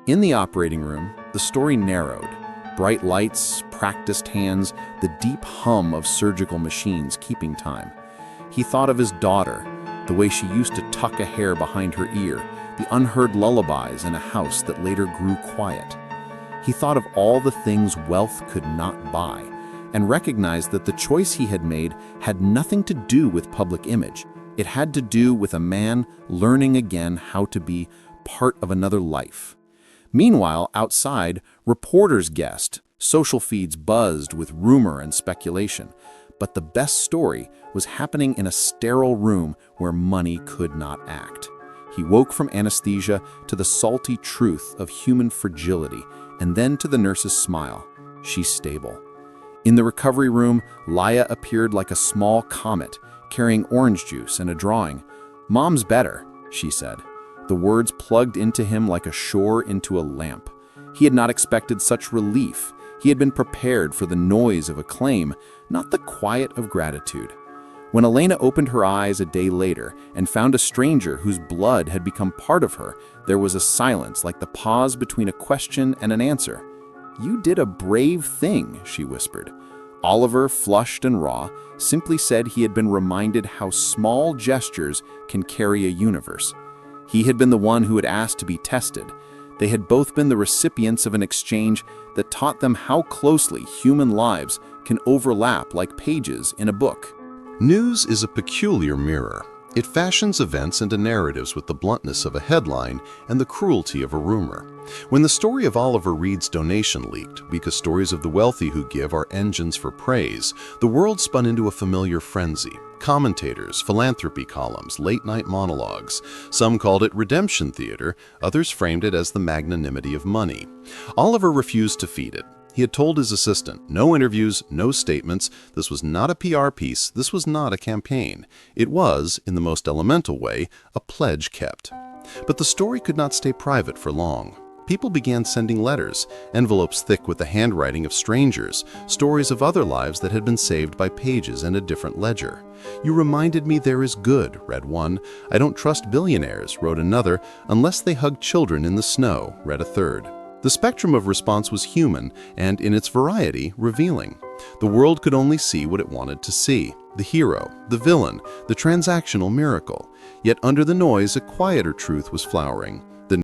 In the operating room, the story narrowed. Bright lights, practiced hands, the deep hum of surgical machines keeping time. He thought of his daughter, the way she used to tuck a hair behind her ear, the unheard lullabies in a house that later grew quiet. He thought of all the things wealth could not buy, and recognized that the choice he had made had nothing to do with public image. It had to do with a man learning again how to be part of another life. Meanwhile, outside, reporters guessed, social feeds buzzed with rumor and speculation. But the best story was happening in a sterile room where money could not act. He woke from anesthesia to the salty truth of human fragility, and then to the nurse's smile. She's stable. In the recovery room, Laya appeared like a small comet, carrying orange juice and a drawing. "Mom's better," she said. The words plugged into him like a shore into a lamp. He had not expected such relief. He had been prepared for the noise of acclaim, not the quiet of gratitude. When Elena opened her eyes a day later and found a stranger whose blood had become part of her, there was a silence like the pause between a question and an answer. "You did a brave thing," she whispered. Oliver, flushed and raw, simply said he had been reminded how small gestures can carry a universe. He had been the one who had asked to be tested. They had both been the recipients of an exchange that taught them how closely human lives can overlap like pages in a book. News is a peculiar mirror. It fashions events into narratives with the bluntness of a headline and the cruelty of a rumor. When the story of Oliver Reed's donation leaked, because stories of the wealthy who give are engines for praise, the world spun into a familiar frenzy. Commentators, philanthropy columns, late-night monologues. Some called it redemption theater, others framed it as the magnanimity of money. Oliver refused to feed it. He had told his assistant, no interviews, no statements. This was not a PR piece. This was not a campaign. It was, in the most elemental way, a pledge kept. But the story could not stay private for long. People began sending letters, envelopes thick with the handwriting of strangers, stories of other lives that had been saved by pages in a different ledger. "You reminded me there is good," read one. "I don't trust billionaires," wrote another. "Unless they hug children in the snow," read a third. The spectrum of response was human and, in its variety, revealing. The world could only see what it wanted to see. The hero, the villain, the transactional miracle. Yet under the noise, a quieter truth was flowering.